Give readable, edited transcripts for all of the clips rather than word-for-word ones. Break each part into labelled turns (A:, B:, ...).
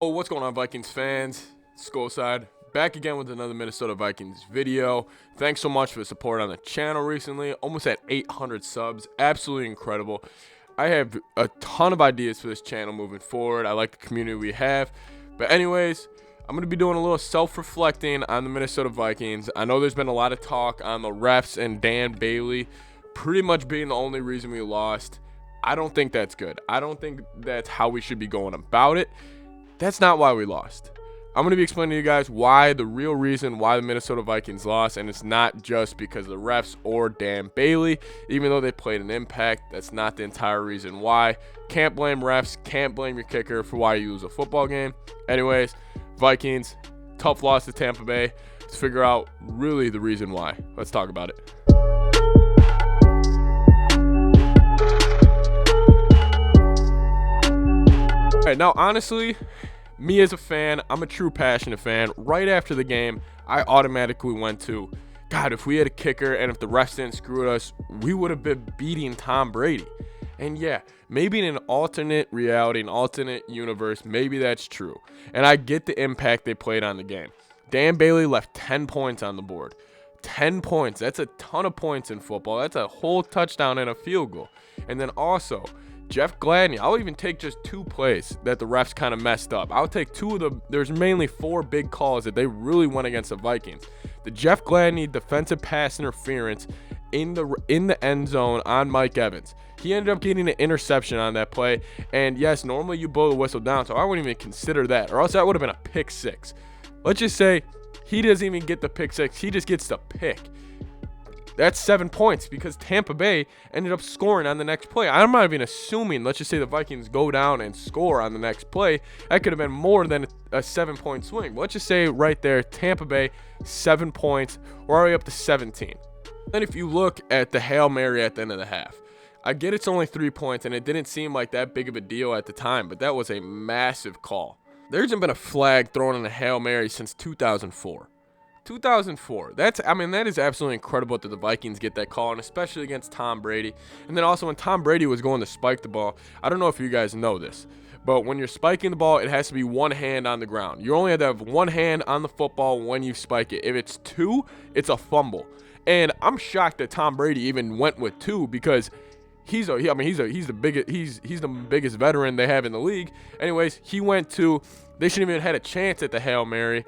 A: Oh, what's going on, Vikings fans? Skol side, back again with another Minnesota Vikings video. Thanks so much for the support on the channel recently. Almost at 800 subs. Absolutely incredible. I have a ton of ideas for this channel moving forward. I like the community we have. But anyways, I'm going to be doing a little self-reflecting on the Minnesota Vikings. I know there's been a lot of talk on the refs and Dan Bailey pretty much being the only reason we lost. I don't think that's good. I don't think that's how we should be going about it. That's not why we lost. I'm going to be explaining to you guys why, the real reason why the Minnesota Vikings lost, and it's not just because of the refs or Dan Bailey. Even though they played an impact, that's not the entire reason why. Can't blame refs, can't blame your kicker for why you lose a football game. Anyways, Vikings, tough loss to Tampa Bay. Let's figure out really the reason why. Let's talk about it. All right, now honestly, me as a fan, I'm a true passionate fan. Right after the game, I automatically went to, God, if we had a kicker and if the refs didn't screw us, we would have been beating Tom Brady. And yeah, maybe in an alternate reality, an alternate universe, maybe that's true. And I get the impact they played on the game. Dan Bailey left 10 points on the board. 10 points. That's a ton of points in football. That's a whole touchdown and a field goal. And then also, Jeff Gladney, I'll even take just 2 plays that the refs kind of messed up. I'll take 2 of the, there's mainly 4 big calls that they really went against the Vikings. The Jeff Gladney defensive pass interference in the end zone on Mike Evans. He ended up getting an interception on that play. And yes, normally you blow the whistle down, so I wouldn't even consider that. Or else that would have been a pick 6. Let's just say he doesn't even get the pick 6. He just gets the pick. That's 7 points because Tampa Bay ended up scoring on the next play. I'm not even assuming, let's just say the Vikings go down and score on the next play. That could have been more than a 7-point swing. Let's just say right there, Tampa Bay, 7 points. We're already up to 17. Then if you look at the Hail Mary at the end of the half, I get it's only 3 points, and it didn't seem like that big of a deal at the time, but that was a massive call. There hasn't been a flag thrown in a Hail Mary since 2004. 2004. That is absolutely incredible that the Vikings get that call, and especially against Tom Brady. And then also when Tom Brady was going to spike the ball, I don't know if you guys know this, but when you're spiking the ball, it has to be one hand on the ground. You only have to have one hand on the football when you spike it. If it's 2, it's a fumble. And I'm shocked that Tom Brady even went with 2 because he's the biggest veteran they have in the league. Anyways, he went to. They shouldn't even had a chance at the Hail Mary.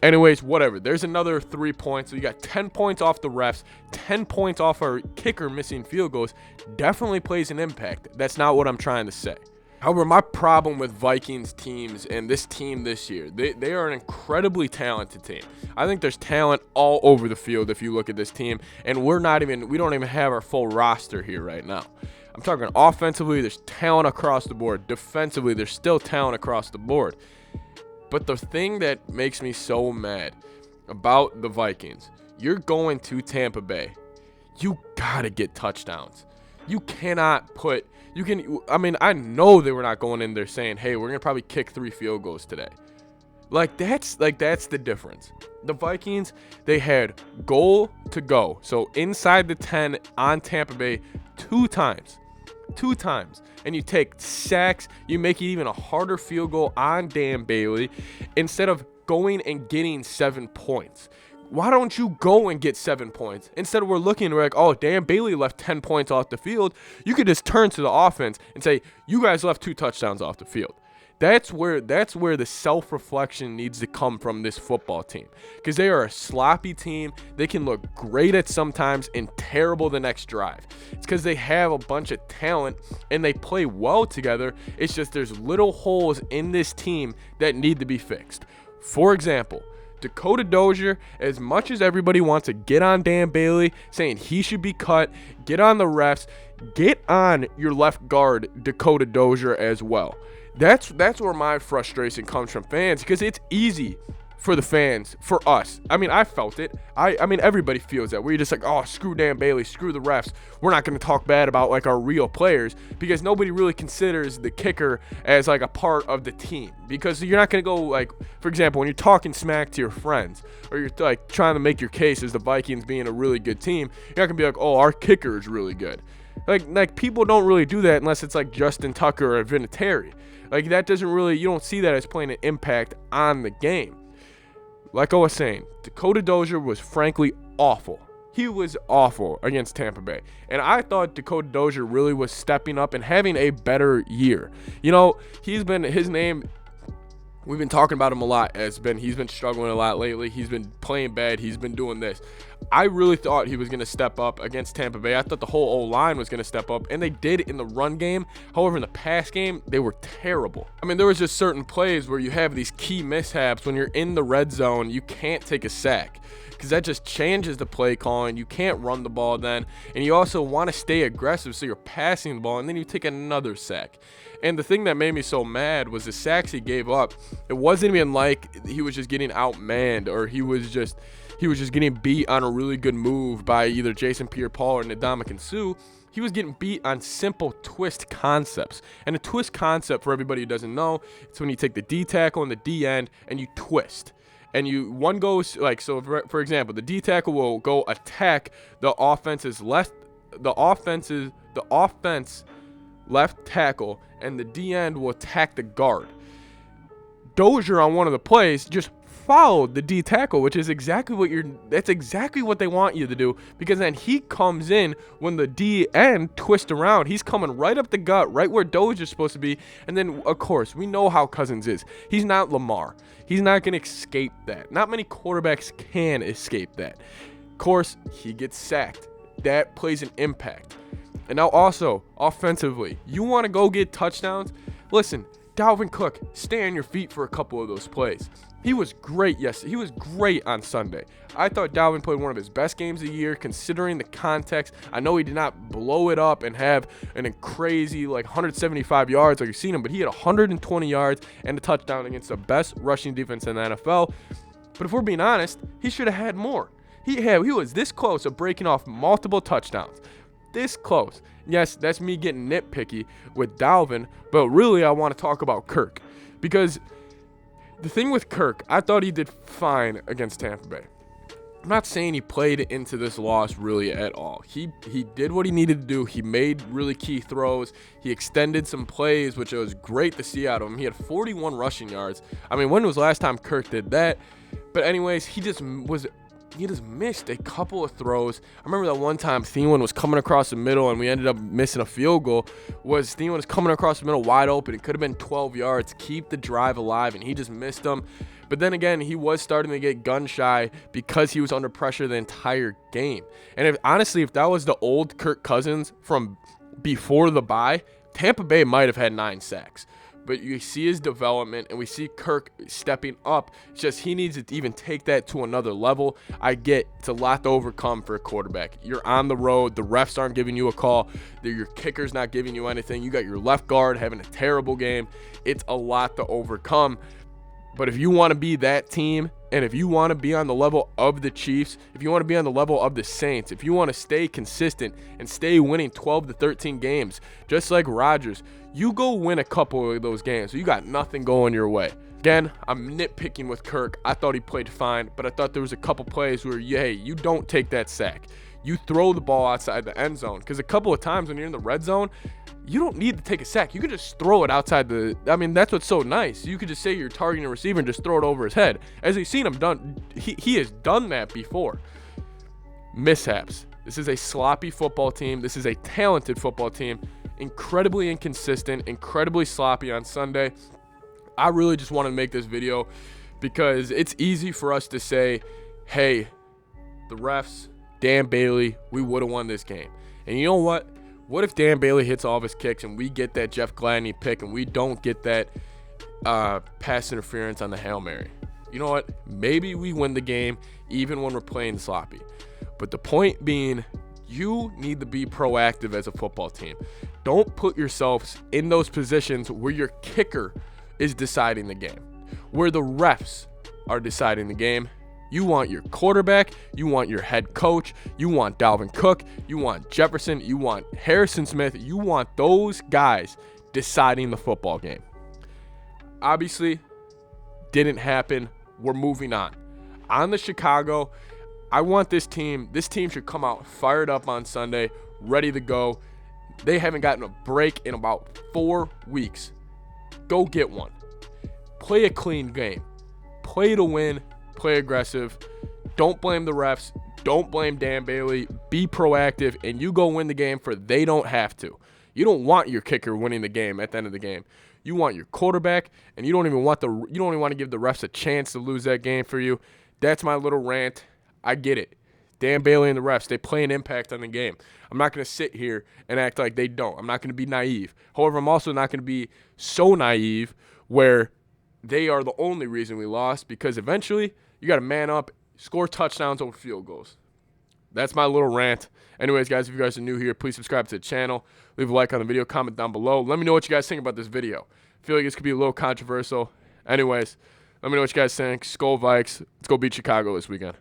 A: Anyways, whatever. There's another 3 points. So you got 10 points off the refs, 10 points off our kicker missing field goals. Definitely plays an impact. That's not what I'm trying to say. However, my problem with Vikings teams and this team this year, they are an incredibly talented team. I think there's talent all over the field if you look at this team, and we don't even have our full roster here right now. I'm talking offensively, there's talent across the board. Defensively, there's still talent across the board. But the thing that makes me so mad about the Vikings, you're going to Tampa Bay. You gotta get touchdowns. You cannot put, I know they were not going in there saying, hey, we're gonna probably kick 3 field goals today. That's the difference. The Vikings, they had goal to go. So inside the 10 on Tampa Bay 2 times. 2 times, and you take sacks, you make it even a harder field goal on Dan Bailey instead of going and getting 7 points. Why don't you go and get 7 points? Instead of we're like, oh, Dan Bailey left 10 points off the field. You could just turn to the offense and say, you guys left 2 touchdowns off the field. That's where the self-reflection needs to come from this football team, because they are a sloppy team. They can look great at sometimes and terrible the next drive. It's because they have a bunch of talent and they play well together. It's just there's little holes in this team that need to be fixed. For example, Dakota Dozier, as much as everybody wants to get on Dan Bailey, saying he should be cut, get on the refs, get on your left guard, Dakota Dozier, as well. That's where my frustration comes from fans, because it's easy for the fans, for us. I felt it. Everybody feels that. We're just like, oh, screw Dan Bailey, screw the refs. We're not going to talk bad about like our real players, because nobody really considers the kicker as like a part of the team. Because you're not going to go like, for example, when you're talking smack to your friends, or you're like trying to make your case as the Vikings being a really good team, you're not going to be like, oh, our kicker is really good. Like people don't really do that unless it's like Justin Tucker or Vinatieri. Like, that doesn't really, you don't see that as playing an impact on the game. Like I was saying, Dakota Dozier was frankly awful. He was awful against Tampa Bay. And I thought Dakota Dozier really was stepping up and having a better year. You know, his name, we've been talking about him a lot. He's been struggling a lot lately. He's been playing bad. He's been doing this. I really thought he was going to step up against Tampa Bay. I thought the whole O-line was going to step up, and they did in the run game. However, in the pass game, they were terrible. I mean, there was just certain plays where you have these key mishaps. When you're in the red zone, you can't take a sack, because that just changes the play calling. You can't run the ball then, and you also want to stay aggressive, so you're passing the ball, and then you take another sack. And the thing that made me so mad was the sacks he gave up. It wasn't even like he was just getting outmanned, or he was just getting beat on a really good move by either Jason Pierre-Paul or Ndamukong Suh. He was getting beat on simple twist concepts. And a twist concept, for everybody who doesn't know, it's when you take the D tackle and the D end and you twist. And one goes like, so for example, the D tackle will go attack the offense left tackle, and the D end will attack the guard. Dozier on one of the plays just followed the D tackle, which is exactly that's exactly what they want you to do, because then he comes in when the D end twists around. He's coming right up the gut, right where Dozier's supposed to be. And then, of course, we know how Cousins is. He's not Lamar. He's not going to escape that. Not many quarterbacks can escape that. Of course, he gets sacked. That plays an impact. And now also, offensively, you want to go get touchdowns? Listen, Dalvin Cook, stay on your feet for a couple of those plays. He was great yesterday. He was great on Sunday. I thought Dalvin played one of his best games of the year, considering the context. I know he did not blow it up and have a crazy 175 yards like you've seen him, but he had 120 yards and a touchdown against the best rushing defense in the NFL. But if we're being honest, he should have had more. He was this close of breaking off multiple touchdowns. This close. Yes, that's me getting nitpicky with Dalvin, but really I want to talk about Kirk, because the thing with Kirk, I thought he did fine against Tampa Bay. I'm not saying he played into this loss really at all. He did what he needed to do. He made really key throws. He extended some plays, which was great to see out of him. He had 41 rushing yards. I mean, when was the last time Kirk did that? But anyways, he just missed a couple of throws. I remember that one time Thielen was coming across the middle and we ended up missing a field goal. Thielen was coming across the middle wide open. It could have been 12 yards, keep the drive alive, and he just missed them. But then again, he was starting to get gun shy because he was under pressure the entire game. And if that was the old Kirk Cousins from before the bye, Tampa Bay might have had 9 sacks. But you see his development, and we see Kirk stepping up. It's just he needs to even take that to another level. I get it's a lot to overcome for a quarterback. You're on the road. The refs aren't giving you a call. Your kicker's not giving you anything. You got your left guard having a terrible game. It's a lot to overcome. But if you want to be that team, and if you want to be on the level of the Chiefs, if you want to be on the level of the Saints, if you want to stay consistent and stay winning 12 to 13 games, just like Rodgers, you go win a couple of those games. So you got nothing going your way. Again, I'm nitpicking with Kirk. I thought he played fine, but I thought there was a couple plays where, hey, you don't take that sack. You throw the ball outside the end zone, because a couple of times when you're in the red zone, you don't need to take a sack. You can just throw it outside that's what's so nice. You could just say you're targeting a receiver and just throw it over his head. As we've seen him done, he has done that before. Mishaps. This is a sloppy football team. This is a talented football team. Incredibly inconsistent, incredibly sloppy on Sunday. I really just want to make this video because it's easy for us to say, hey, the refs, Dan Bailey, we would have won this game. And you know what? What if Dan Bailey hits all of his kicks and we get that Jeff Gladney pick and we don't get that pass interference on the Hail Mary? You know what? Maybe we win the game even when we're playing sloppy. But the point being, you need to be proactive as a football team. Don't put yourselves in those positions where your kicker is deciding the game, where the refs are deciding the game. You want your quarterback, you want your head coach, you want Dalvin Cook, you want Jefferson, you want Harrison Smith, you want those guys deciding the football game. Obviously, didn't happen. We're moving on. On the Chicago, I want this team should come out fired up on Sunday, ready to go. They haven't gotten a break in about 4 weeks. go get one. Play a clean game. Play to win. Play aggressive. Don't blame the refs. Don't blame Dan Bailey. Be proactive, and you go win the game, for they don't have to. You don't want your kicker winning the game at the end of the game. You want your quarterback, and you don't even want to give the refs a chance to lose that game for you. That's my little rant. I get it. Dan Bailey and the refs, they play an impact on the game. I'm not going to sit here and act like they don't. I'm not going to be naive. However, I'm also not going to be so naive where they are the only reason we lost, because eventually you got to man up, score touchdowns over field goals. That's my little rant. Anyways, guys, if you guys are new here, please subscribe to the channel. Leave a like on the video, comment down below. Let me know what you guys think about this video. I feel like this could be a little controversial. Anyways, let me know what you guys think. Skol Vikes. Let's go beat Chicago this weekend.